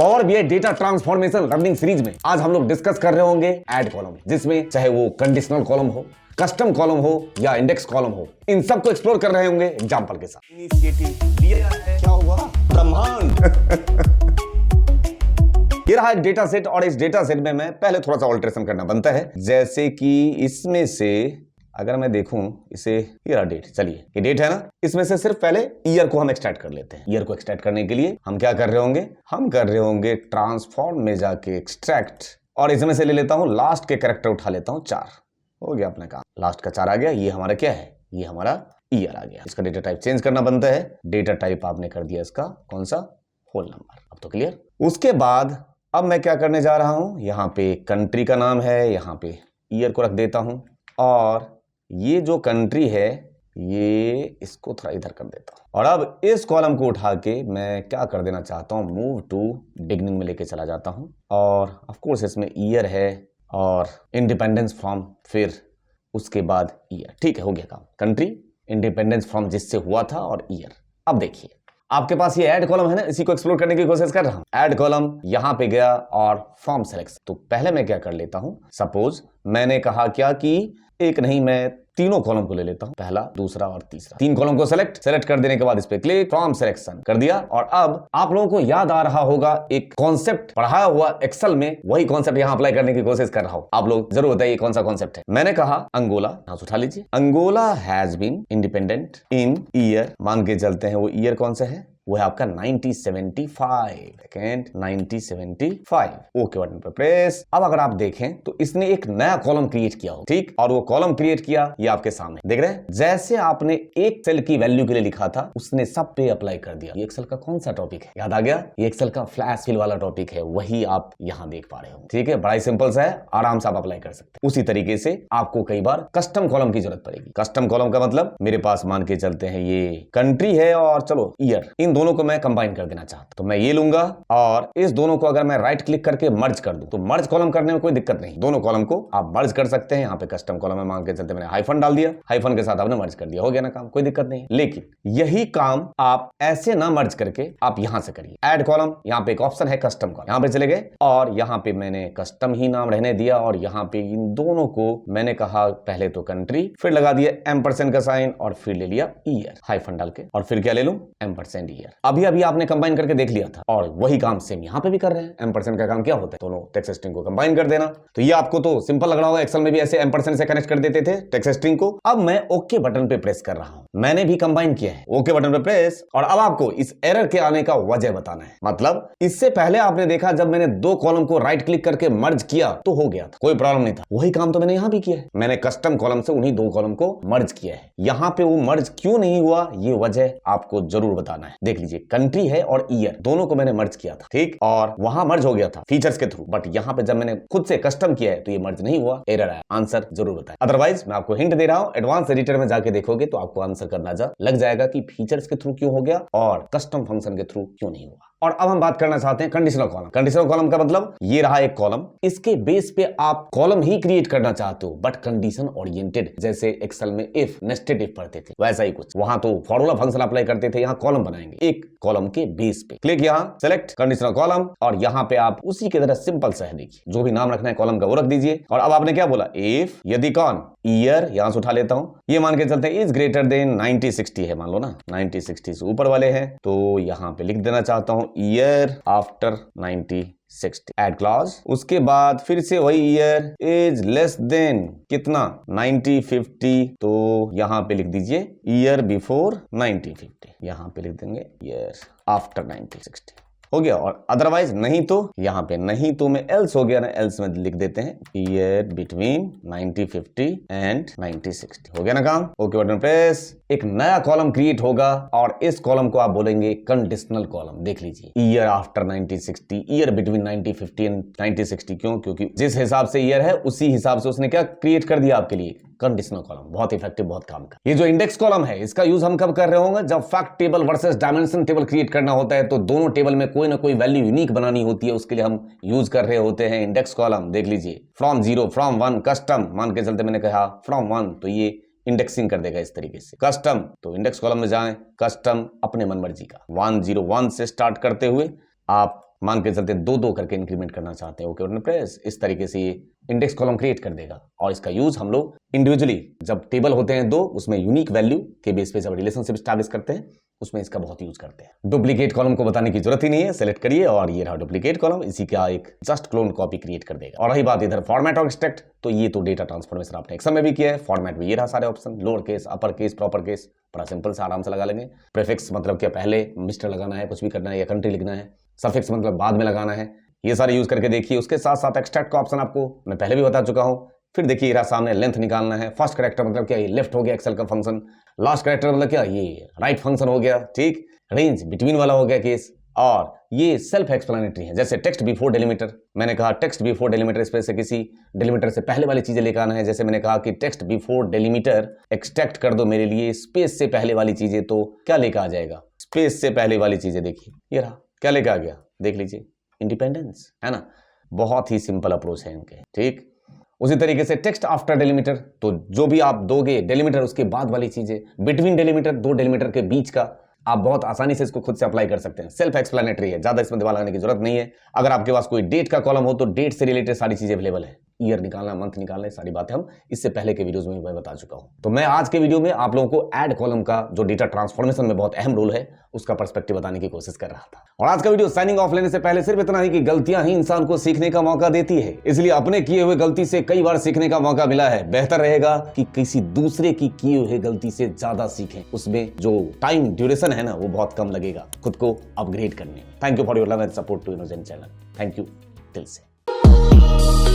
Power BI data transformation learning series में आज हम लोग डिस्कस कर रहे होंगे ऐड कॉलम, जिसमें चाहे वो कंडीशनल कॉलम हो, कस्टम कॉलम हो या इंडेक्स कॉलम हो, इन सब को एक्सप्लोर कर रहे होंगे एग्जांपल के साथ। इनिशिएटिव लिया है, क्या हुआ? ब्रह्मांड। ये रहा एक डेटा सेट और इस डेटा सेट में मैं पहले थोड़ा सा ऑल्टरेशन करना बनता है, जैसे कि इसमें से अगर मैं देखूं इसे, ये रहा डेट, चलिए ये डेट है ना, इसमें से सिर्फ पहले ईयर को हम एक्सट्रैक्ट कर लेते हैं। ईयर को एक्सट्रैक्ट करने के लिए हम क्या कर रहे होंगे, हम कर रहे होंगे ट्रांसफॉर्म में जाके एक्सट्रैक्ट, और इसमें से ले लेता हूं लास्ट के कैरेक्टर उठा लेता हूं 4। हो गया अपने काम, लास्ट का 4 आ गया। ये हमारा क्या है, ये हमारा ईयर आ गया। इसका डेटा टाइप चेंज करना बनता है, डेटा टाइप आपने कर दिया इसका कौन सा, होल नंबर। अब तो क्लियर। उसके बाद अब मैं क्या करने जा रहा हूं, यहां पे कंट्री का नाम है, यहां पे ईयर को रख देता हूं, और ये जो कंट्री है ये इसको थोड़ा इधर कर देता हूं, और अब इस कॉलम को उठा के मैं क्या कर देना चाहता हूं, मूव टू बिगनिंग में लेके चला जाता हूं, और ऑफ कोर्स इसमें ईयर है और इंडिपेंडेंस फ्रॉम, फिर उसके बाद ईयर। ठीक है, हो गया काम। कंट्री, इंडिपेंडेंस फ्रॉम जिससे हुआ था, और ईयर। अब देखिए आपके पास ये ऐड कॉलम है ना, इसी को एक्सप्लोर करने की कोशिश कर रहा हूं। ऐड कॉलम यहां पे गया और फॉर्म सेलेक्ट, तो पहले मैं क्या कर लेता हूं, सपोज मैंने कहा क्या कि एक नहीं, मैं तीनों कॉलम को ले लेता हूं, पहला, दूसरा और तीसरा। 3 कॉलम को सेलेक्ट कर देने के बाद इस पे क्लिक, फ्रॉम सिलेक्शन कर दिया। और अब आप लोगों को याद आ रहा होगा एक कॉन्सेप्ट पढ़ाया हुआ एक्सेल में, वही कॉन्सेप्ट यहां अप्लाई करने की कोशिश कर रहा हूं। आप लोग जरूर बताइए कौन सा कॉन्सेप्ट है। मैंने कहा अंगोला, यहां से उठा लीजिए, Angola has been independent in year, मान के चलते हैं वो ईयर कौन सा है, वो है आपका 1975। सेकेंड 1975, ओके बटन पर प्रेस। अब अगर आप देखें तो इसने एक नया कॉलम क्रिएट किया हो, ठीक, और वो कॉलम क्रिएट किया ये आपके सामने देख रहे हैं। जैसे आपने एक सेल की वैल्यू के लिए लिखा था, उसने सब पे अप्लाई कर दिया। ये एक्सेल का कौन सा टॉपिक है, याद आ गया, ये एक्सेल का फ्लैश फिल वाला टॉपिक है, वही आप यहां देख पा रहे हो। ठीक है, बड़ा ही सिंपल सा है, आराम से आप अप्लाई कर सकते हैं। उसी तरीके से आपको कई बार कस्टम कॉलम की जरूरत पड़ेगी। कस्टम कॉलम का मतलब मेरे पास मान के चलते हैं ये कंट्री है और चलो ईयर, इन दोनों को मैं कंबाइन कर देना चाहता हूं, तो मैं ये लूंगा और इस दोनों को अगर मैं राइट क्लिक करके मर्ज कर दूं, तो मर्ज कॉलम करने में कोई दिक्कत नहीं, दोनों कॉलम को आप मर्ज कर सकते हैं। यहाँ पे कस्टम कॉलम में मान के चलते मैंने हाइफन डाल दिया, हाइफन के साथ आपने मर्ज कर दिया, हो गया ना काम, कोई दिक्कत नहीं। लेकिन यही काम आप ऐसे ना मर्ज करके आप यहां से करिए। ऐड कॉलम, यहाँ पे एक ऑप्शन है कस्टम कॉलम, यहाँ पे चले गए और यहाँ पे मैंने कस्टम ही नाम रहने दिया, और यहाँ पे इन दोनों को मैंने कहा पहले तो कंट्री, फिर लगा दिया एम्परसेंड का साइन, और फिर ले लिया ईयर हाइफन डाल के, और फिर क्या ले लूं, एम्परसेंड ईयर। अभी अभी आपने कंबाइन करके देख लिया था, और वही काम सेम यहाँ पे भी कर रहे हैं। एम्परसेंड का काम क्या होता है, दोनों टेक्स्ट स्ट्रिंग को कंबाइन कर देना। तो ये आपको तो सिंपल लग रहा होगा, एक्सेल में भी ऐसे एम्परसेंड से कनेक्ट कर देते थे टेक्स्ट स्ट्रिंग को। अब मैं ओके बटन पे प्रेस कर रहा हूं, मैंने भी कंबाइन किया है, ओके बटन पे प्रेस। और अब आपको इस एरर के आने का वजह बताना है। मतलब इससे पहले आपने देखा जब मैंने 2 कॉलम को राइट क्लिक करके मर्ज किया तो हो गया था, कोई प्रॉब्लम नहीं था। वही काम तो मैंने यहां भी किया है, मैंने कस्टम कॉलम से उन्हीं 2 कॉलम को मर्ज किया है। यहां पे वो मर्ज क्यों नहीं हुआ, ये वजह आपको जरूर बताना है। देख लीजिए, कंट्री है और ईयर दोनों को मैंने मर्ज किया था, ठीक, और वहां मर्ज हो गया था फीचर्स के थ्रू, बट यहां पे जब मैंने खुद से कस्टम किया है तो ये मर्ज नहीं हुआ, एरर आया। आंसर जरूर बताएं, अदरवाइज मैं आपको हिंट दे रहा हूं, एडवांस एडिटर में जाके देखोगे तो आपको आंसर का अंदाजा लग जाएगा कि फीचर्स के थ्रू क्यों हो गया और कस्टम फंक्शन के थ्रू क्यों नहीं हुआ। और अब हम बात करना चाहते हैं कंडीशनल कॉलम। कंडीशनल कॉलम का मतलब ये रहा एक कॉलम, इसके बेस पे आप कॉलम ही क्रिएट करना चाहते हो बट कंडीशन ओरिएंटेड, जैसे एक्सेल में इफ, नेस्टेड इफ पढ़ते थे, वैसा ही कुछ। वहां तो फॉर्मूला फंक्शन अप्लाई करते थे, यहाँ कॉलम बनाएंगे एक कॉलम के बेस पे। क्लिक यहाँ, सेलेक्ट कंडीशनल कॉलम, और यहाँ पे आप उसी की तरह सिंपल सा है, देखिए जो भी नाम रखना है कॉलम का वो रख दीजिए। और अब आपने क्या बोला, इफ यदि कौन, ईयर, यहां से उठा लेता हूं, ये मान के चलते हैं इज ग्रेटर देन 9060 है, मान लो ना 9060 से ऊपर वाले हैं, तो यहां पे लिख देना चाहता हूं ईयर आफ्टर 9060, ऐड क्लॉज। उसके बाद फिर से वही ईयर इज लेस देन कितना, 9050, तो यहां पे लिख दीजिए ईयर बिफोर 9050, यहां पे लिख देंगे ईयर आफ्टर 9060, हो गया। और अदरवाइज नहीं तो यहाँ पे, नहीं तो में एल्स हो गया ना, एल्स में लिख देते हैं ईयर बिटवीन 9050 एंड 9060, हो गया ना काम। ओके बटन प्रेस, एक नया कॉलम क्रिएट होगा और इस कॉलम को आप बोलेंगे कंडीशनल कॉलम। देख लीजिए, year after 9060, year between 9050 and 9060, क्यों, क्योंकि जिस हिसाब से ईयर है उसी हिसाब से उसने क्या क्रिएट कर दिया आपके लिए, कंडीशनल कॉलम। बहुत इफेक्टिव, बहुत काम का। ये जो इंडेक्स कॉलम है इसका यूज हम कब कर रहे होंगे, जब fact table versus dimension table create करना होता है, तो दोनों टेबल में कोई ना कोई वैल्यू यूनिक बनानी होती है, उसके लिए हम यूज कर रहे होते हैं इंडेक्स कॉलम। देख लीजिए, फ्रॉम 0, फ्रॉम 1, कस्टम, मान के चलते मैंने कहा फ्रॉम 1, तो ये इंडेक्सिंग कर देगा इस तरीके से। कस्टम, तो इंडेक्स कॉलम में जाएं, कस्टम अपने मन मर्जी का 101 से स्टार्ट करते हुए आप मान के चलते 2-2 करके इंक्रीमेंट करना चाहते हैं, ओके बटन प्रेस, इस तरीके से ये इंडेक्स कॉलम क्रिएट कर देगा। और इसका यूज हम लोग इंडिविजुअली जब टेबल होते हैं 2, उसमें यूनिक वैल्यू के बेस पे जब रिलेशनशिप स्टैब्लिश करते हैं उसमें इसका बहुत यूज करते हैं। डुप्लीकेट कॉलम को बताने की जरूरत ही नहीं है, सेलेक्ट करिए और ये रहा डुप्लीकेट कॉलम, इसी का एक जस्ट क्लोन कॉपी क्रिएट कर देगा। और रही बात इधर फॉर्मेट और एक्सट्रैक्ट, तो ये तो डेटा ट्रांसफॉर्मेशन आपने एक्सेल में भी किया है। फॉर्मेट में ये रहा सारे option, lower case, upper case, proper case, बड़ा सिंपल से आराम से लगा लेंगे। प्रीफिक्स मतलब क्या पहले मिस्टर लगाना है, कुछ भी करना है, या कंट्री लिखना है। सफिक्स मतलब बाद में लगाना है। ये सारे यूज करके देखिए। उसके साथ साथ एक्सट्रैक्ट का ऑप्शन आपको मैं पहले भी बता चुका हूं। फिर देखिए रहा सामने लेंथ निकालना है। फर्स्ट कैरेक्टर मतलब क्या, ये लेफ्ट हो गया एक्सेल का फंक्शन। लास्ट कैरेक्टर मतलब क्या, ये राइट फंक्शन हो गया, ठीक। रेंज बिटवीन वाला हो गया केस। और ये सेल्फ एक्सप्लेनेटरी है, जैसे टेक्स्ट बिफोर डेलीमीटर, मैंने कहा टेक्स्ट बिफोर डेलीमीटर स्पेस से किसी डेलीमीटर से पहले वाली चीजें लेकर आना है। जैसे मैंने कहा कि टेक्स्ट बिफोर डेलीमीटर एक्सट्रैक्ट कर दो मेरे लिए स्पेस से पहले वाली चीजें, तो क्या लेकर आ जाएगा, स्पेस से पहले वाली चीजें। देखिए ये रहा, क्या लेकर आ गया, देख लीजिए, इंडिपेंडेंस, है ना। बहुत ही सिंपल अप्रोच है इनके, ठीक। उसी तरीके से टेक्स्ट आफ्टर डेलीमीटर, तो जो भी आप दोगे डेलीमीटर उसके बाद वाली चीजें, बिटवीन डेलीमीटर, 2 डेलीमीटर के बीच का, आप बहुत आसानी से इसको खुद से अप्लाई कर सकते हैं। सेल्फ एक्सप्लेनेटरी है, ज्यादा इसमें दिमाग लगाने की जरूरत नहीं है। अगर आपके पास कोई डेट का कॉलम हो तो डेट से रिलेटेड सारी चीजें अवेलेबल है। ईयर निकालना, मंथ निकालना, सारी बातें हम इससे पहले के वीडियोस में मैं बता चुका हूं। तो मैं आज के वीडियो में आप लोगों को ऐड कॉलम का जो डेटा ट्रांसफॉर्मेशन में बहुत अहम रोल है उसका पर्सपेक्टिव बताने की कोशिश कर रहा था। और आज का वीडियो साइनिंग ऑफ लेने से पहले सिर्फ इतना ही कि गलतियां ही इंसान को सीखने का मौका देती है, इसलिए अपने किए हुए गलती से कई बार सीखने का मौका मिला है। बेहतर रहेगा कि किसी दूसरे की किए हुए गलती से ज्यादा सीखें, उसमें जो टाइम ड्यूरेशन है ना वो बहुत कम लगेगा खुद को अपग्रेड करने में। Thank you for your love and support to innocent channel. Thank you दिल से।